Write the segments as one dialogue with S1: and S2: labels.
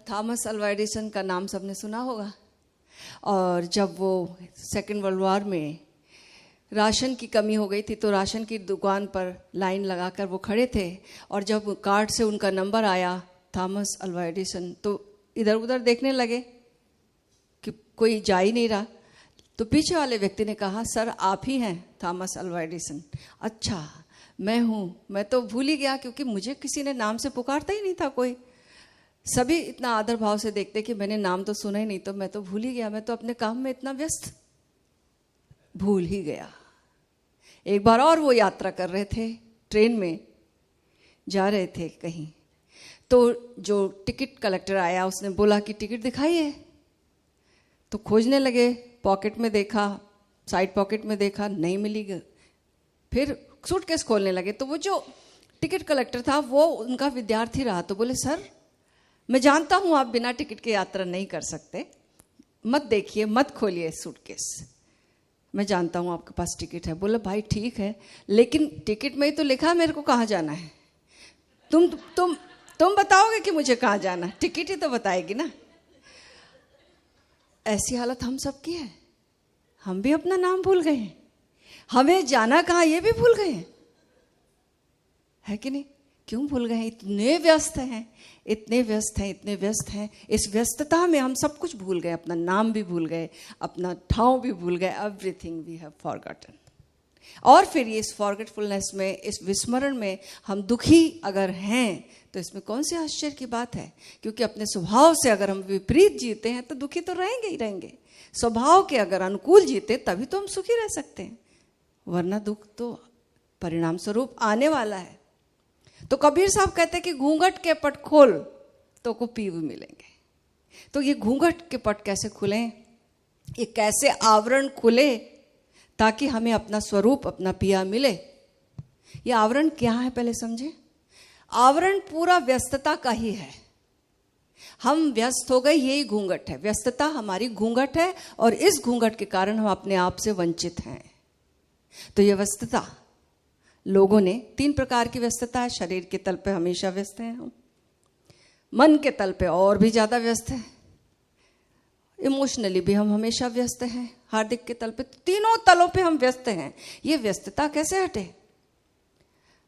S1: Thomas Alva Edison का नाम सबने सुना होगा। और जब वो सेकेंड वर्ल्ड वॉर में राशन की कमी हो गई थी तो राशन की दुकान पर लाइन लगाकर वो खड़े थे, और जब कार्ड से उनका नंबर आया थॉमस अल्वा एडिसन, तो इधर उधर देखने लगे कि कोई जा ही नहीं रहा। तो पीछे वाले व्यक्ति ने कहा, सर आप ही हैं थॉमस अल्वा एडिसन? अच्छा मैं हूँ, मैं तो भूल ही गया क्योंकि मुझे किसी ने नाम से पुकारता ही नहीं था कोई। सभी इतना आदर भाव से देखते कि मैंने नाम तो सुना ही नहीं, तो मैं तो भूल ही गया, मैं तो अपने काम में इतना व्यस्त, भूल ही गया। एक बार और वो यात्रा कर रहे थे, ट्रेन में जा रहे थे कहीं, तो जो टिकट कलेक्टर आया उसने बोला कि टिकट दिखाइए। तो खोजने लगे, पॉकेट में देखा, साइड पॉकेट में देखा, नहीं मिली। फिर सूटकेस खोलने लगे तो वो जो टिकट कलेक्टर था वो उनका विद्यार्थी रहा। तो बोले, सर मैं जानता हूँ आप बिना टिकट के यात्रा नहीं कर सकते, मत देखिए, मत खोलिए सूटकेस, मैं जानता हूँ आपके पास टिकट है। बोले, भाई ठीक है, लेकिन टिकट में ही तो लिखा है मेरे को कहाँ जाना है। तुम बताओगे कि मुझे कहाँ जाना है? टिकट ही तो बताएगी ना। ऐसी हालत हम सबकी है, हम भी अपना नाम भूल गए हैं, हमें जाना कहाँ ये भी भूल गए हैं, है कि नहीं? क्यों भूल गए हैं? इतने व्यस्त हैं, इतने व्यस्त हैं, इतने व्यस्त हैं। इस व्यस्तता में हम सब कुछ भूल गए, अपना नाम भी भूल गए, अपना ठाव भी भूल गए। Everything we have forgotten. और फिर इस फॉरगेटफुलनेस में, इस विस्मरण में हम दुखी अगर हैं तो इसमें कौन सी आश्चर्य की बात है? क्योंकि अपने स्वभाव से अगर हम विपरीत जीते हैं तो दुखी तो रहेंगे ही रहेंगे। स्वभाव के अगर अनुकूल जीते तभी तो हम सुखी रह सकते हैं, वरना दुख तो परिणाम स्वरूप आने वाला है। तो कबीर साहब कहते हैं कि घूंघट के पट खोल तो को पीव मिलेंगे। तो ये घूंघट के पट कैसे खुलें, ये कैसे आवरण खुले ताकि हमें अपना स्वरूप, अपना पिया मिले? ये आवरण क्या है पहले समझे। आवरण पूरा व्यस्तता का ही है। हम व्यस्त हो गए, यही घूंघट है, व्यस्तता हमारी घूंघट है, और इस घूंघट के कारण हम अपने आप से वंचित हैं। तो ये व्यस्तता, लोगों ने 3 प्रकार की व्यस्तता है। शरीर के तल पे हमेशा व्यस्त हैं हम, मन के तल पे और भी ज़्यादा व्यस्त है, इमोशनली भी हम हमेशा व्यस्त हैं, हार्दिक के तल पे, तीनों तलों पे हम व्यस्त हैं। ये व्यस्तता कैसे हटे?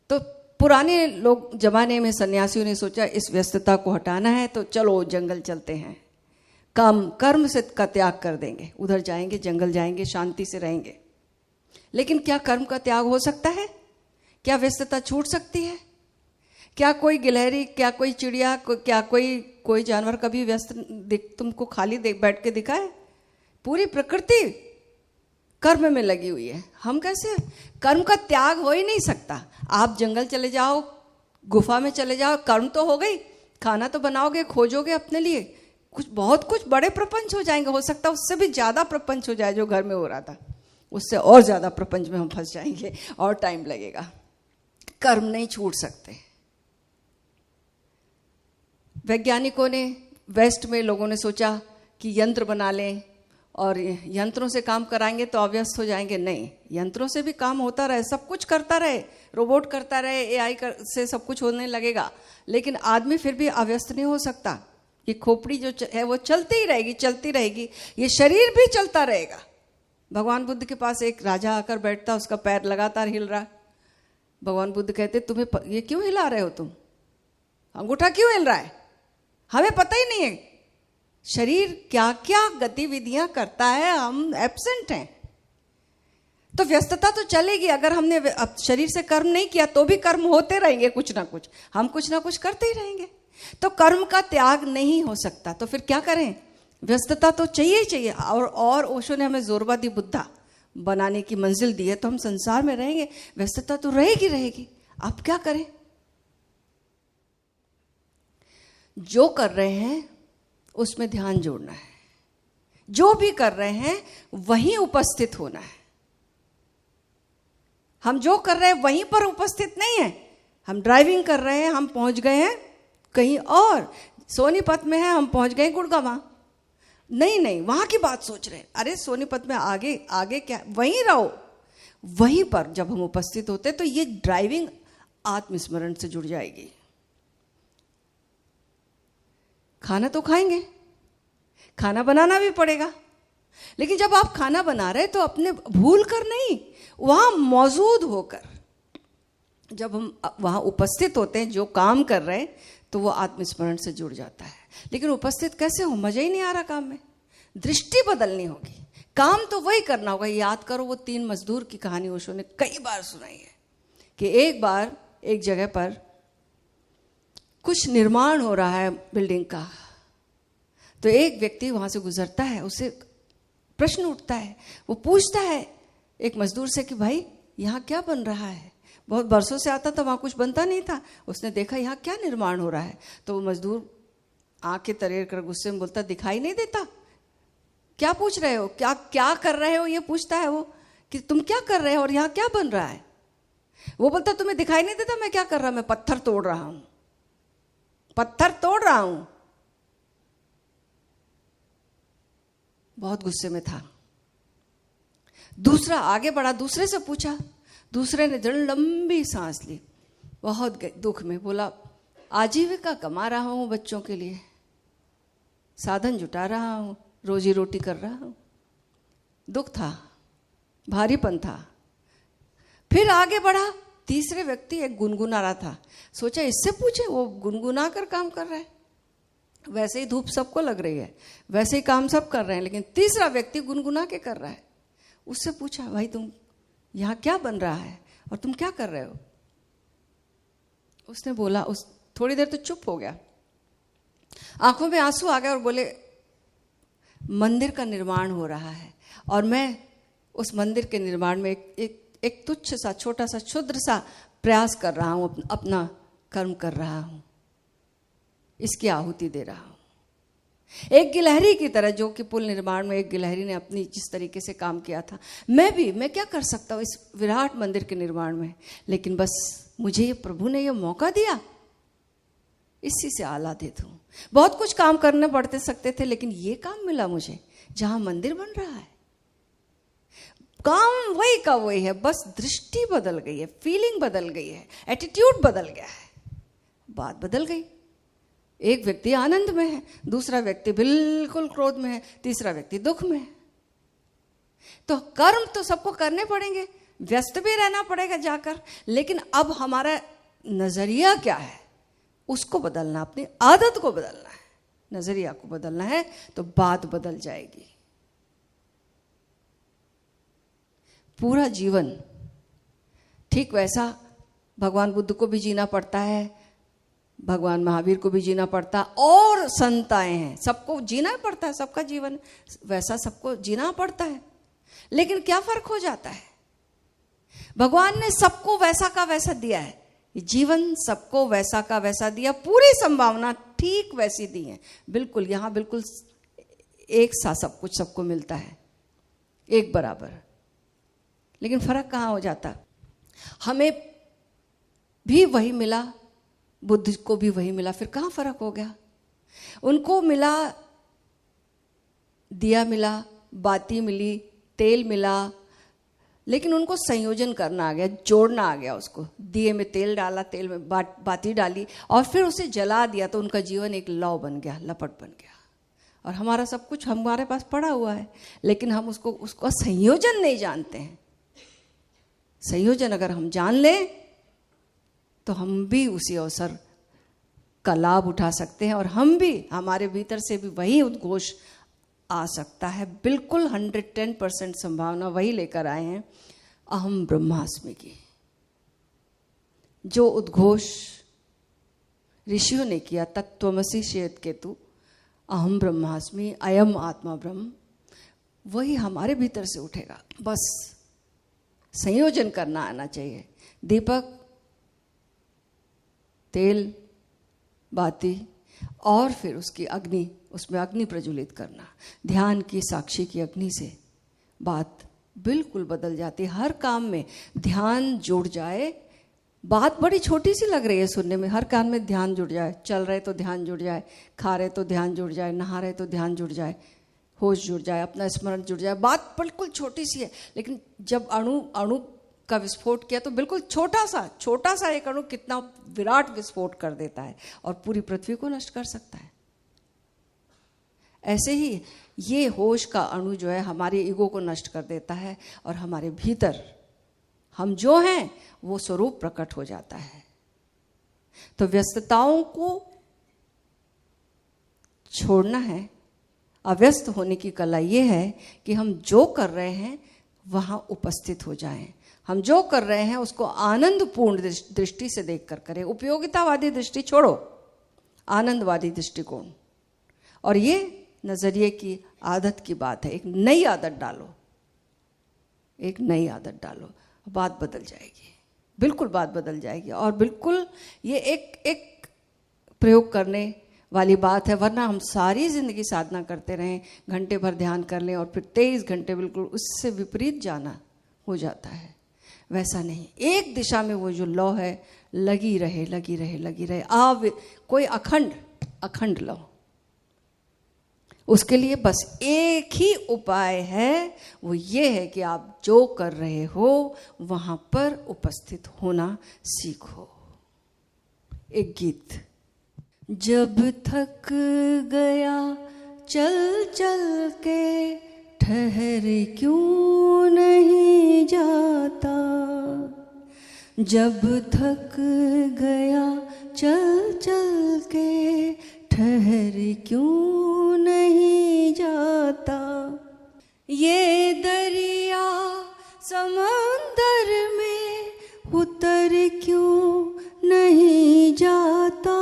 S1: तो पुराने लोग जमाने में सन्यासियों ने सोचा इस व्यस्तता को हटाना है तो चलो जंगल चलते हैं, कर्म से का त्याग कर देंगे, उधर जाएंगे, जंगल जाएंगे, शांति से रहेंगे। लेकिन क्या कर्म का त्याग हो सकता है? क्या व्यस्तता छूट सकती है? क्या कोई गिलहरी, क्या कोई चिड़िया, क्या कोई जानवर कभी व्यस्त तुमको खाली बैठ के दिखा है? पूरी प्रकृति कर्म में लगी हुई है। हम कैसे? कर्म का त्याग हो ही नहीं सकता। आप जंगल चले जाओ, गुफा में चले जाओ, कर्म तो हो गई, खाना तो बनाओगे, खोजोगे अपने लिए, बहुत कुछ बड़े प्रपंच हो जाएंगे। हो सकता है उससे भी ज़्यादा प्रपंच हो जाए जो घर में हो रहा था, उससे और ज़्यादा प्रपंच में हम फंस जाएंगे और टाइम लगेगा। कर्म नहीं छूट सकते। वैज्ञानिकों ने, वेस्ट में लोगों ने सोचा कि यंत्र बना लें और यंत्रों से काम कराएंगे तो अव्यस्त हो जाएंगे। नहीं, यंत्रों से भी काम होता रहे, सब कुछ करता रहे, रोबोट करता रहे, एआई से सब कुछ होने लगेगा, लेकिन आदमी फिर भी अव्यस्त नहीं हो सकता। ये खोपड़ी जो है वो चलती ही रहेगी, चलती रहेगी, ये शरीर भी चलता रहेगा। भगवान बुद्ध के पास एक राजा आकर बैठता, उसका पैर लगातार हिल रहा। भगवान बुद्ध कहते, तुम्हें ये क्यों हिला रहे हो तुम? अंगूठा क्यों हिल रहा है? हमें पता ही नहीं है शरीर क्या क्या गतिविधियां करता है, हम एब्सेंट हैं। तो व्यस्तता तो चलेगी। अगर हमने शरीर से कर्म नहीं किया तो भी कर्म होते रहेंगे, कुछ ना कुछ हम कुछ ना कुछ करते ही रहेंगे। तो कर्म का त्याग नहीं हो सकता। तो फिर क्या करें? व्यस्तता तो चाहिए ही चाहिए। और ओशो ने हमें जोरबादी बुद्धा बनाने की मंजिल दी है, तो हम संसार में रहेंगे, व्यस्तता तो रहेगी रहेगी। अब क्या करें? जो कर रहे हैं उसमें ध्यान जोड़ना है, जो भी कर रहे हैं वहीं उपस्थित होना है। हम जो कर रहे हैं वहीं पर उपस्थित नहीं है। हम ड्राइविंग कर रहे हैं, हम पहुंच गए हैं कहीं और, सोनीपत में है, हम पहुंच गए गुड़गांव। नहीं, वहां की बात सोच रहे हैं। अरे सोनीपत में आगे आगे क्या, वहीं रहो। वहीं पर जब हम उपस्थित होते तो ये ड्राइविंग आत्मस्मरण से जुड़ जाएगी। खाना तो खाएंगे, खाना बनाना भी पड़ेगा, लेकिन जब आप खाना बना रहे तो अपने भूल कर नहीं, वहां मौजूद होकर, जब हम वहां उपस्थित होते हैं जो काम कर रहे हैं, तो वो आत्मस्मरण से जुड़ जाता है। लेकिन उपस्थित कैसे हो, मजा ही नहीं आ रहा काम में, दृष्टि बदलनी होगी, काम तो वही करना होगा। याद करो वो 3 मजदूर की कहानी ओशो ने कई बार सुनाई है कि एक बार एक जगह पर कुछ निर्माण हो रहा है बिल्डिंग का, तो एक व्यक्ति वहां से गुजरता है, उसे प्रश्न उठता है, वो पूछता है एक मजदूर से कि भाई यहाँ क्या बन रहा है, बहुत बरसों से आता था, वहां कुछ बनता नहीं था, उसने देखा यहाँ क्या निर्माण हो रहा है। तो वो मजदूर आंखें तरेर कर गुस्से में बोलता, दिखाई नहीं देता, क्या पूछ रहे हो, क्या क्या कर रहे हो, ये पूछता है वो कि तुम क्या कर रहे हो और यहाँ क्या बन रहा है। वो बोलता, तुम्हें दिखाई नहीं देता मैं क्या कर रहा हूं, मैं पत्थर तोड़ रहा हूं, पत्थर तोड़ रहा हूं। बहुत गुस्से में था। दूसरा आगे बढ़ा, दूसरे से पूछा, दूसरे ने जड़ लंबी सांस ली, बहुत दुख में बोला, आजीविका कमा रहा हूं बच्चों के लिए, साधन जुटा रहा हूं, रोजी रोटी कर रहा हूं। दुख था, भारीपन था। फिर आगे बढ़ा, तीसरे व्यक्ति एक गुनगुना रहा था, सोचा इससे पूछे, वो गुनगुना कर काम कर रहा है, वैसे ही धूप सबको लग रही है, वैसे ही काम सब कर रहे हैं, लेकिन तीसरा व्यक्ति गुनगुना के कर रहा है। उससे पूछा, भाई तुम यहाँ क्या बन रहा है और तुम क्या कर रहे हो। उसने बोला, उस थोड़ी देर तो चुप हो गया, आंखों में आंसू आ गए और बोले, मंदिर का निर्माण हो रहा है और मैं उस मंदिर के निर्माण में एक तुच्छ सा, छोटा सा, क्षुद्र सा प्रयास कर रहा हूं, अपना कर्म कर रहा हूं, इसकी आहुति दे रहा हूं। एक गिलहरी की तरह, जो कि पुल निर्माण में एक गिलहरी ने अपनी जिस तरीके से काम किया था, मैं क्या कर सकता हूं इस विराट मंदिर के निर्माण में, लेकिन बस मुझे ये प्रभु ने ये मौका दिया, इसी से आह्लादित हूं। बहुत कुछ काम करने पड़ते सकते थे, लेकिन ये काम मिला मुझे जहां मंदिर बन रहा है। काम वही का वही है, बस दृष्टि बदल गई है, फीलिंग बदल गई है, एटीट्यूड बदल गया है, बात बदल गई। एक व्यक्ति आनंद में है, दूसरा व्यक्ति बिल्कुल क्रोध में है, तीसरा व्यक्ति दुख में है। तो कर्म तो सबको करने पड़ेंगे, व्यस्त भी रहना पड़ेगा जाकर, लेकिन अब हमारा नजरिया क्या है, उसको बदलना, अपनी आदत को बदलना है, नजरिया को बदलना है, तो बात बदल जाएगी। पूरा जीवन ठीक वैसा भगवान बुद्ध को भी जीना पड़ता है, भगवान महावीर को भी जीना पड़ता, और संत आए हैं, सबको जीना पड़ता है, सबका जीवन वैसा सबको जीना पड़ता है। लेकिन क्या फर्क हो जाता है, भगवान ने सबको वैसा का वैसा दिया है, जीवन सबको वैसा का वैसा दिया, पूरी संभावना ठीक वैसी दी है, बिल्कुल यहां बिल्कुल एक सा सब कुछ सबको मिलता है, एक बराबर। लेकिन फर्क कहां हो जाता, हमें भी वही मिला, बुद्ध को भी वही मिला, फिर कहां फर्क हो गया। उनको मिला, दिया मिला, बाती मिली, तेल मिला, लेकिन उनको संयोजन करना आ गया, जोड़ना आ गया उसको, दिए में तेल डाला, तेल में बाती डाली और फिर उसे जला दिया, तो उनका जीवन एक लौ बन गया, लपट बन गया। और हमारा सब कुछ हमारे पास पड़ा हुआ है, लेकिन हम उसको संयोजन नहीं जानते हैं। संयोजन अगर हम जान लें तो हम भी उसी अवसर का लाभ उठा सकते हैं, और हम भी, हमारे भीतर से भी वही उद्घोष आ सकता है, बिल्कुल 110% संभावना वही लेकर आए हैं, अहम ब्रह्मास्मि की। जो उद्घोष ऋषियों ने किया, तत्त्वमसि श्वेतकेतु, अहम ब्रह्मास्मि, अयम आत्मा ब्रह्म, वही हमारे भीतर से उठेगा। बस संयोजन करना आना चाहिए, दीपक, तेल, बाती, और फिर उसकी अग्नि, उसमें अग्नि प्रज्वलित करना, ध्यान की साक्षी की अग्नि से बात बिल्कुल बदल जाती है। हर काम में ध्यान जुड़ जाए, बात बड़ी छोटी सी लग रही है सुनने में, हर काम में ध्यान जुड़ जाए, चल रहे तो ध्यान जुड़ जाए, खा रहे तो ध्यान जुड़ जाए, नहा रहे तो ध्यान जुड़ जाए, होश जुड़ जाए, अपना स्मरण जुड़ जाए। बात बिल्कुल छोटी सी है, लेकिन जब अणु का विस्फोट किया तो बिल्कुल छोटा सा एक अणु कितना विराट विस्फोट कर देता है और पूरी पृथ्वी को नष्ट कर सकता है। ऐसे ही ये होश का अणु जो है हमारे ईगो को नष्ट कर देता है और हमारे भीतर हम जो हैं वो स्वरूप प्रकट हो जाता है। तो व्यस्तताओं को छोड़ना है। अव्यस्त होने की कला ये है कि हम जो कर रहे हैं वहाँ उपस्थित हो जाएं। हम जो कर रहे हैं उसको आनंदपूर्ण दृष्टि से देखकर करें। उपयोगितावादी दृष्टि छोड़ो, आनंदवादी दृष्टिकोण। और ये नजरिए की आदत की बात है। एक नई आदत डालो, एक नई आदत डालो, बात बदल जाएगी, बिल्कुल बात बदल जाएगी। और बिल्कुल ये एक प्रयोग करने वाली बात है, वरना हम सारी जिंदगी साधना करते रहें, घंटे भर ध्यान कर लें और फिर 23 घंटे बिल्कुल उससे विपरीत जाना हो जाता है। वैसा नहीं, एक दिशा में वो जो लौ है लगी रहे लगी रहे लगी रहे। कोई अखंड लौ। उसके लिए बस एक ही उपाय है, वो ये है कि आप जो कर रहे हो वहां पर उपस्थित होना सीखो। एक गीत। जब थक गया चल चल के ठहर क्यों नहीं जाता, जब थक गया चल चल के ठहर क्यों नहीं जाता, ये दरिया समंदर में उतर क्यों नहीं जाता,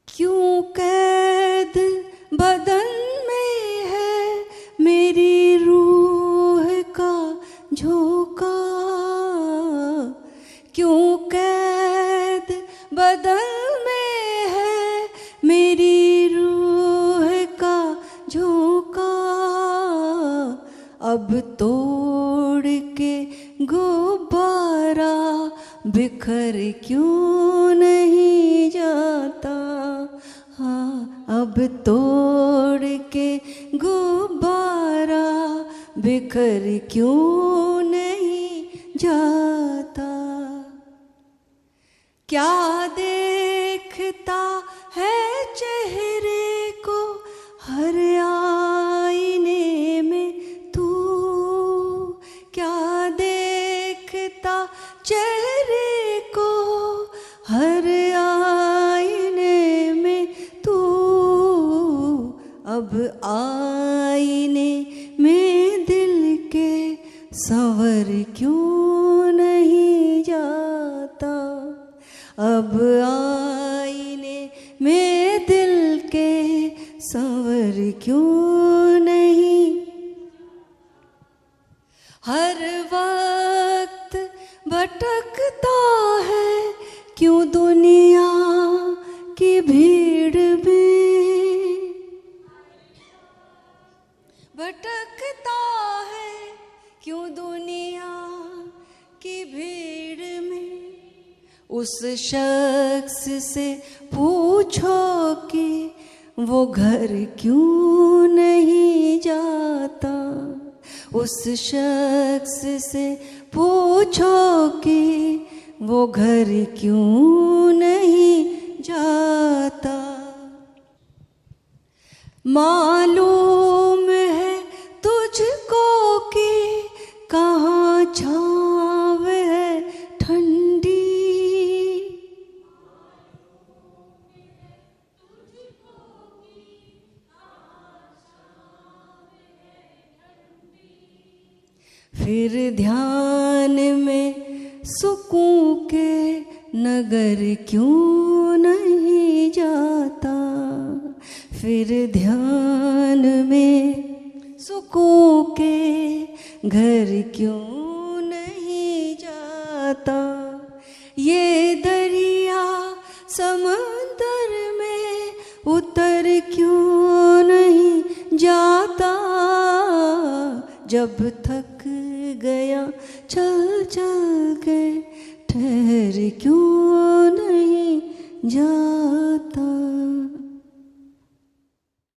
S1: क्यों कैद बदन में है मेरी रूह का झोंका, क्यों कैद बदन में है मेरी रूह का झोंका, अब तोड़ के गुब्बारा बिखर क्यों नहीं जाता, हाँ अब तोड़ के गुब्बारा बिखर क्यों नहीं जाता, क्या देखता है चेहरे को हर आईने में तू, क्या देखता चेहरे को हर आईने में तू, अब आईने में दिल के संवर क्यों नहीं जाता, अब आईने में दिल के संवर क्यों नहीं, हर वक्त भटकता है क्यों दुनिया की भीड़ में, भटकता है क्यों दुनिया की भीड़ में, उस शख्स से पूछो कि वो घर क्यों नहीं जाता, उस शख्स से पूछो कि वो घर क्यों नहीं जाता, मालूम है तुझको कि कहाँ छाँव है ठंडी, फिर ध्यान में सुकून के नगर क्यों नहीं जाता, फिर ध्यान में सुकून के घर क्यों नहीं जाता, ये दरिया समंदर में उतर क्यों नहीं जाता, जब थक गया चल चल के ठहर क्यों नहीं जाता।